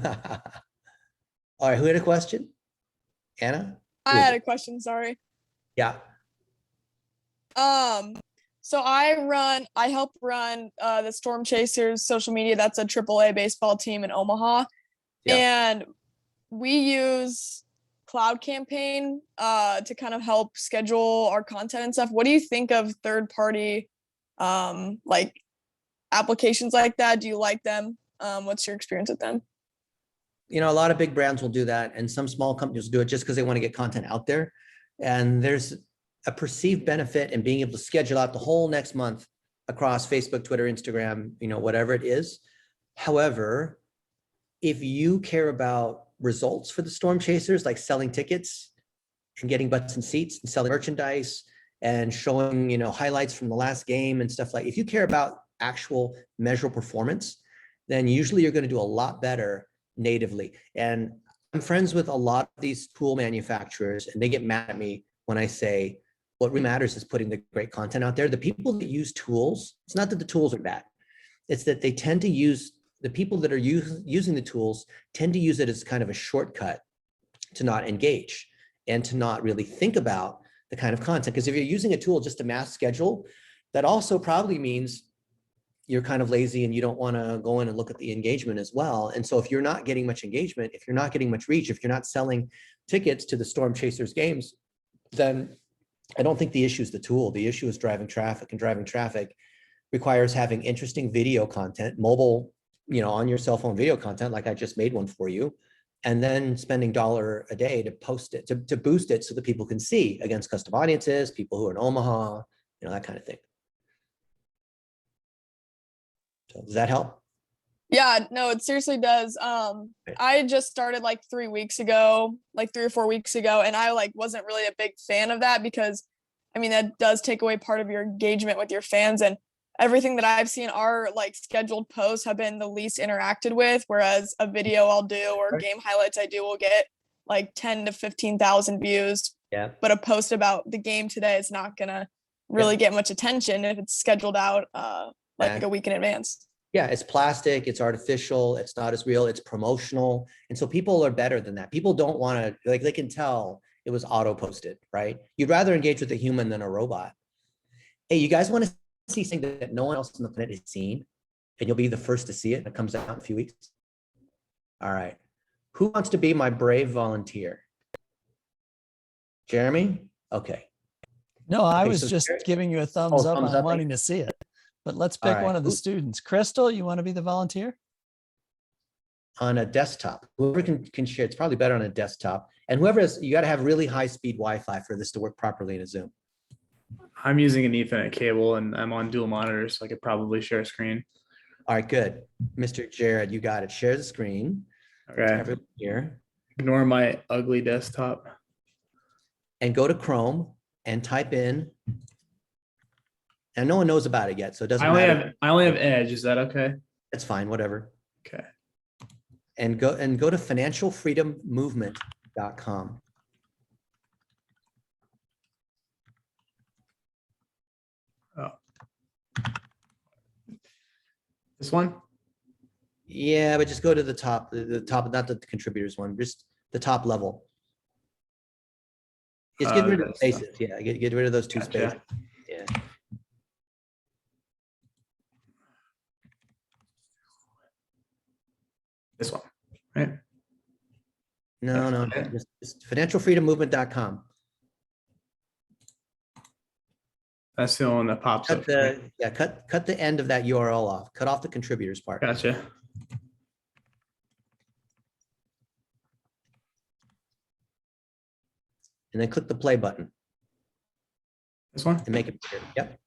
right, who had a question? Anna? I had a question, sorry. Yeah. So I help run the Storm Chasers social media. That's a AAA baseball team in Omaha. Yeah. And we use Cloud Campaign to kind of help schedule our content and stuff. What do you think of third-party like applications like that? Do you like them? What's your experience with them? A lot of big brands will do that, and some small companies will do it just because they want to get content out there. And there's a perceived benefit in being able to schedule out the whole next month across Facebook, Twitter, Instagram, whatever it is. However, if you care about results for the Storm Chasers, like selling tickets and getting butts and seats and selling merchandise and showing, highlights from the last game and stuff, like, if you care about actual measurable performance, then usually you're going to do a lot better natively. And I'm friends with a lot of these tool manufacturers, and they get mad at me when I say what really matters is putting the great content out there. The people that use tools, it's not that the tools are bad, it's that they tend to use, the people that are using the tools tend to use it as kind of a shortcut to not engage and to not really think about the kind of content. Because if you're using a tool just to mass schedule, that also probably means you're kind of lazy and you don't want to go in and look at the engagement as well. And so if you're not getting much engagement, if you're not getting much reach, if you're not selling tickets to the Storm Chasers games, then I don't think the issue is the tool. The issue is driving traffic, and driving traffic requires having interesting video content, mobile, on your cell phone video content, like I just made one for you, and then spending $1 a day to post it, to boost it so that people can see against custom audiences, people who are in Omaha, that kind of thing. So does that help? Yeah, no, it seriously does. I just started like 3 weeks ago, like 3 or 4 weeks ago, and I wasn't really a big fan of that, because that does take away part of your engagement with your fans, and everything that I've seen, our scheduled posts have been the least interacted with, whereas a video I'll do or game highlights I do will get like 10 to 15,000 views, Yeah. but a post about the game today is not gonna really get much attention if it's scheduled out like a week in advance. Yeah, it's plastic, it's artificial, it's not as real, it's promotional. And so people are better than that. People don't want to, like, they can tell it was auto posted, right? You'd rather engage with a human than a robot. Hey, you guys want to see something that no one else on the planet has seen? And you'll be the first to see it. It comes out in a few weeks. All right. Who wants to be my brave volunteer? Jeremy? Okay. No, I Okay, was so just Jerry- giving you a thumbs up thumbs on up. wanting to see it. But let's All pick right. one of the Who- students. Crystal, you want to be the volunteer? On a desktop. Whoever can share, it's probably better on a desktop. And whoever is, you got to have really high speed Wi-Fi for this to work properly in a Zoom. I'm using an Ethernet cable and I'm on dual monitors, so I could probably share a screen. All right, good. Mr. Jared, you got it. Share the screen. Okay. Everyone here. Ignore my ugly desktop. And go to Chrome and type in. And no one knows about it yet, so it doesn't matter. I only have Edge. Is that okay? It's fine, whatever. Okay. And go to financialfreedommovement.com. Oh. This one? Yeah, but just go to the top, not the contributors one, just the top level. Just get rid of the spaces. Yeah, get rid of those two spaces. Yeah. This one, right? No, just financialfreedommovement.com. That's the one that pops up. Cut the end of that URL off. Cut off the contributors part. Gotcha. And then click the play button This one? and make it bigger. Yep.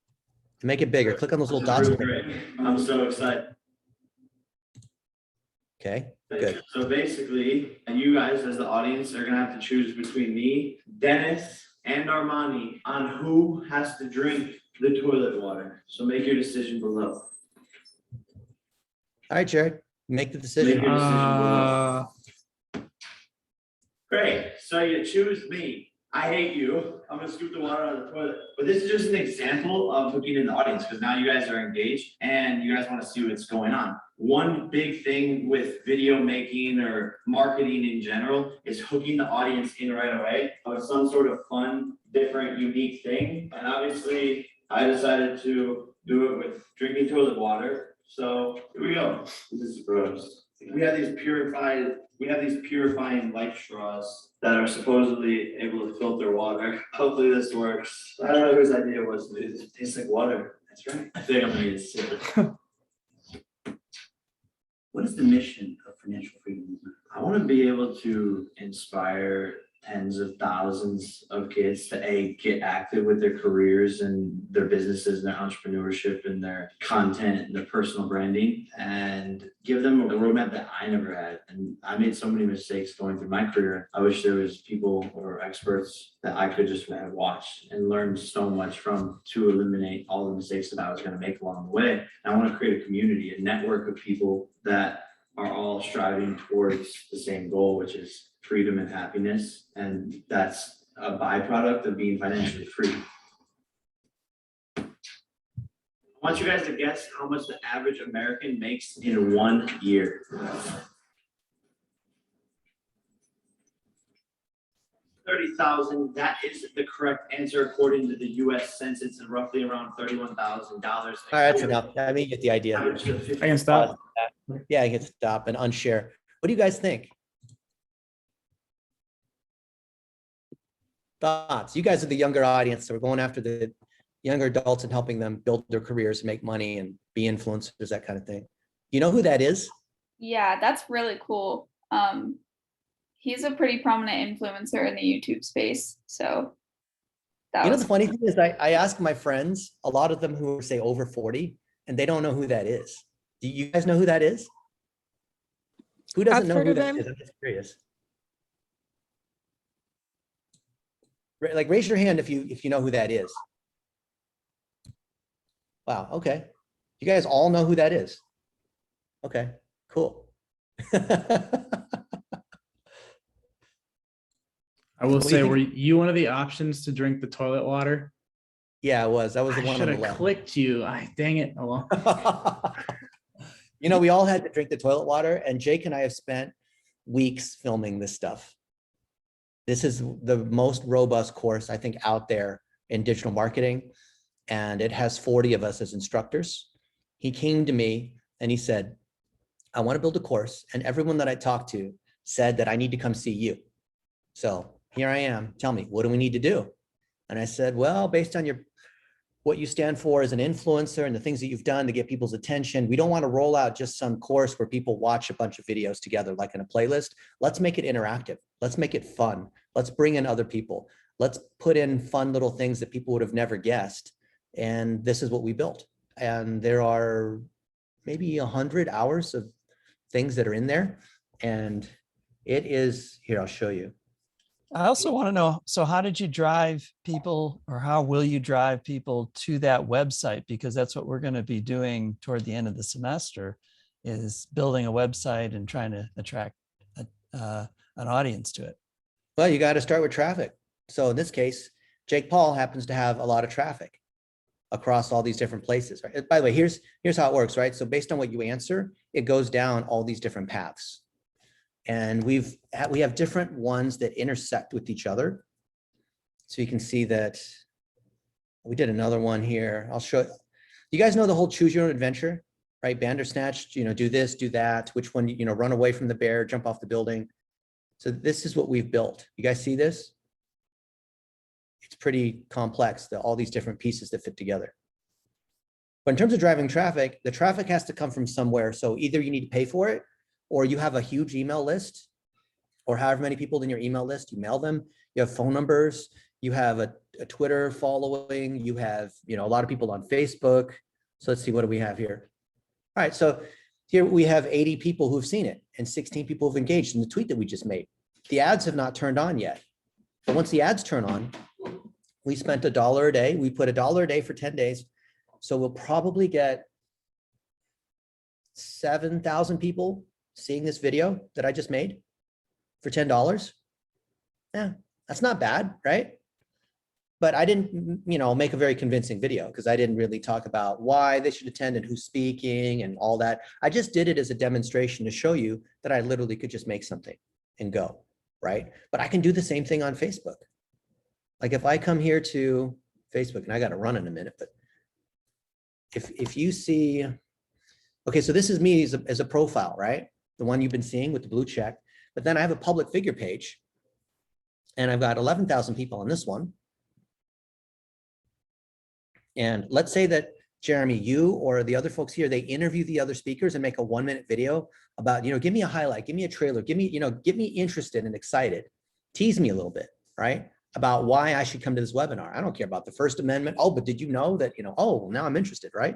To make it bigger, click on those little dots. I'm so excited. Okay, good. So basically, and you guys as the audience are gonna have to choose between me, Dennis, and Armani on who has to drink the toilet water. So make your decision below. All right, Jared, make the Make decision. your decision below. Great, so you choose me. I hate you. I'm gonna scoop the water out of the toilet. But this is just an example of hooking in the audience, because now you guys are engaged and you guys want to see what's going on. One big thing with video making or marketing in general is hooking the audience in right away with some sort of fun, different, unique thing. And obviously, I decided to do it with drinking toilet water. So here we go. This is gross. We have these purifying life straws that are supposedly able to filter water. Hopefully this works. I don't know whose idea it was, but it tastes like water. That's right. I think I'm gonna need a sip. What is the mission of Financial Freedom Movement? I want to be able to inspire tens of thousands of kids to get active with their careers and their businesses and their entrepreneurship and their content and their personal branding, and give them a roadmap that I never had. And I made so many mistakes going through my career. I wish there was people or experts that I could just have watched and learned so much from to eliminate all the mistakes that I was going to make along the way. And I want to create a community, a network of people that are all striving towards the same goal, which is freedom and happiness. And that's a byproduct of being financially free. I want you guys to guess how much the average American makes in 1 year. 30,000. That is the correct answer according to the US Census, and roughly around $31,000. All right, that's enough. I mean, you get the idea. I can stop. Yeah, I can stop and unshare. What do you guys think? Thoughts? You guys are the younger audience, so we're going after the younger adults and helping them build their careers and make money and be influencers, that kind of thing. You know who that is? Yeah, that's really cool. He's a pretty prominent influencer in the YouTube space. So You know, the funny thing is I ask my friends, a lot of them who are say over 40, and they don't know who that is. Do you guys know who that is? Who doesn't I've know heard who of that him. is? I'm just curious. Like, raise your hand if you know who that is. Wow, okay. You guys all know who that is? Okay, cool. I will What do say, you were think? you one of the options to drink the toilet water? Yeah, it was. That was the I one should on the have left. clicked you. Dang it. Oh, well. You know, we all had to drink the toilet water, and Jake and I have spent weeks filming this stuff. This is the most robust course, I think, out there in digital marketing, and it has 40 of us as instructors. He came to me and he said, I want to build a course, and everyone that I talked to said that I need to come see you. So here I am. Tell me, what do we need to do? And I said, well, based on what you stand for as an influencer and the things that you've done to get people's attention, we don't want to roll out just some course where people watch a bunch of videos together, like in a playlist. Let's make it interactive. Let's make it fun. Let's bring in other people. Let's put in fun little things that people would have never guessed. And this is what we built. And there are maybe 100 hours of things that are in there. And it is, here, I'll show you. I also want to know, so how did you drive people, or how will you drive people to that website? Because that's what we're going to be doing toward the end of the semester, is building a website and trying to attract an audience to it. Well, you got to start with traffic. So in this case, Jake Paul happens to have a lot of traffic across all these different places, right? By the way, here's how it works, right? So based on what you answer, it goes down all these different paths. And we have different ones that intersect with each other. So you can see that we did another one here. I'll show you guys know the whole choose your own adventure, right? Bandersnatch, do this, do that, which one, run away from the bear, jump off the building. So this is what we've built. You guys see this? It's pretty complex, all these different pieces that fit together. But in terms of driving traffic, the traffic has to come from somewhere. So either you need to pay for it, or you have a huge email list, or however many people in your email list, you mail them, you have phone numbers, you have a Twitter following, you have, a lot of people on Facebook. So let's see, what do we have here? All right, so here we have 80 people who've seen it and 16 people who've engaged in the tweet that we just made. The ads have not turned on yet. But once the ads turn on, we spent $1 a day. We put $1 a day for 10 days. So we'll probably get 7,000 people seeing this video that I just made for $10. Yeah, that's not bad, right? But I didn't, make a very convincing video, because I didn't really talk about why they should attend and who's speaking and all that. I just did it as a demonstration to show you that I literally could just make something and go, right? But I can do the same thing on Facebook. Like if I come here to Facebook, and I got to run in a minute, but if you see, okay, so this is me as a profile, right? The one you've been seeing with the blue check, but then I have a public figure page, and I've got 11,000 people on this one. And let's say that, Jeremy, you or the other folks here, they interview the other speakers and make a 1-minute video about, give me a highlight, give me a trailer, get me interested and excited, tease me a little bit, right? About why I should come to this webinar. I don't care about the First Amendment. Oh, but did you know that, oh, now I'm interested, right?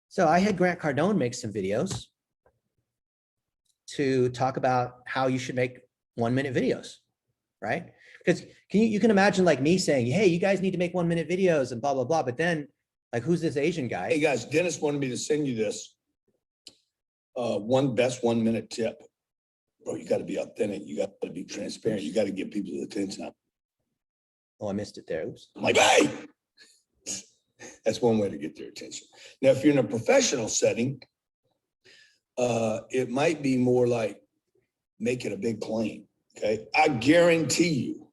So I had Grant Cardone make some videos to talk about how you should make 1-minute videos, right? Because you can imagine like me saying, hey, you guys need to make 1-minute videos and blah, blah, blah. But then like, who's this Asian guy? Hey guys, Dennis wanted me to send you this. One best 1-minute tip. Bro, you got to be authentic. You got to be transparent. You got to get people's attention. Oh, I missed it there. Oops. I'm like, hey, that's one way to get their attention. Now, if you're in a professional setting, it might be more like making a big claim. Okay. I guarantee you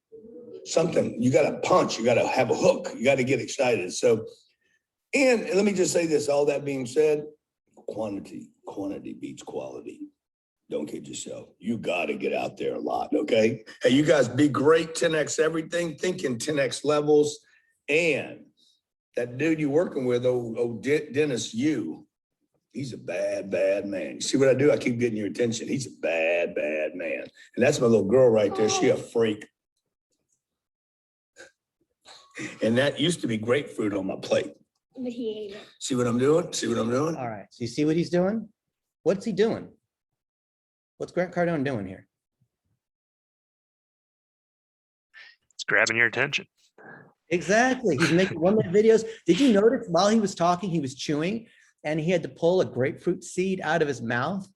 something, you got to punch, you got to have a hook, you got to get excited. So, and let me just say this, all that being said, quantity beats quality. Don't kid yourself. You got to get out there a lot. Okay. Hey, you guys be great. 10X everything, thinking 10X levels. And that dude you're working with, Dennis, he's a bad man. You see what I do? I keep getting your attention. He's a bad man. And that's my little girl right there. She a freak. And that used to be grapefruit on my plate. But he ate it. See what I'm doing? See what I'm doing? All right. So you see what he's doing? What's he doing? What's Grant Cardone doing here? It's grabbing your attention. Exactly. He's making 1-minute videos. Did you notice while he was talking, he was chewing and he had to pull a grapefruit seed out of his mouth?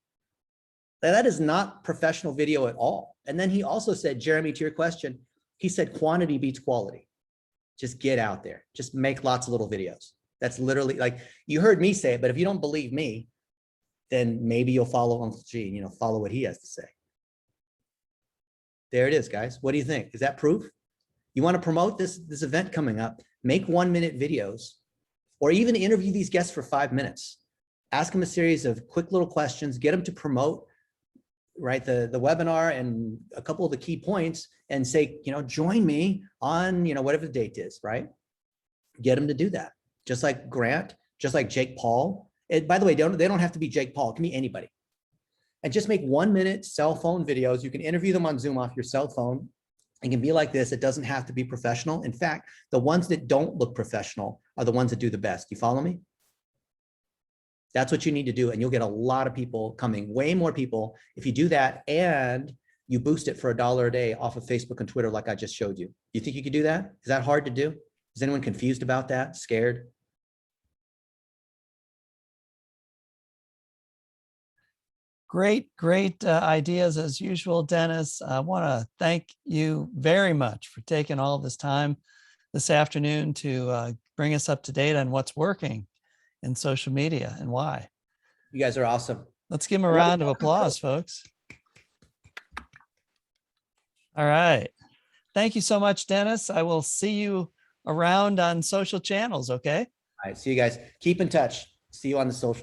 That is not professional video at all. And then he also said, Jeremy, to your question, he said quantity beats quality. Just get out there. Just make lots of little videos. That's literally, like, you heard me say it, but if you don't believe me, then maybe you'll follow Uncle G, you know, follow what he has to say. There it is, guys. What do you think? Is that proof? You want to promote this event coming up, make 1-minute videos, or even interview these guests for 5 minutes. Ask them a series of quick little questions, get them to promote, right, the webinar and a couple of the key points, and say, you know, join me on, you know, whatever the date is, right? Get them to do that. Just like Grant, just like Jake Paul. And by the way, they don't have to be Jake Paul. It can be anybody. And just make 1-minute cell phone videos. You can interview them on Zoom off your cell phone. It can be like this. It doesn't have to be professional. In fact, the ones that don't look professional are the ones that do the best. You follow me? That's what you need to do. And you'll get a lot of people coming, way more people. If you do that and you boost it for $1 a day off of Facebook and Twitter, like I just showed you. You think you could do that? Is that hard to do? Is anyone confused about that? Scared? Great ideas as usual, Dennis. I want to thank you very much for taking all this time this afternoon to bring us up to date on what's working in social media and why. You guys are awesome. Let's give him a round of applause, folks. All right. Thank you so much, Dennis. I will see you around on social channels, okay? All right, see you guys. Keep in touch. See you on the social.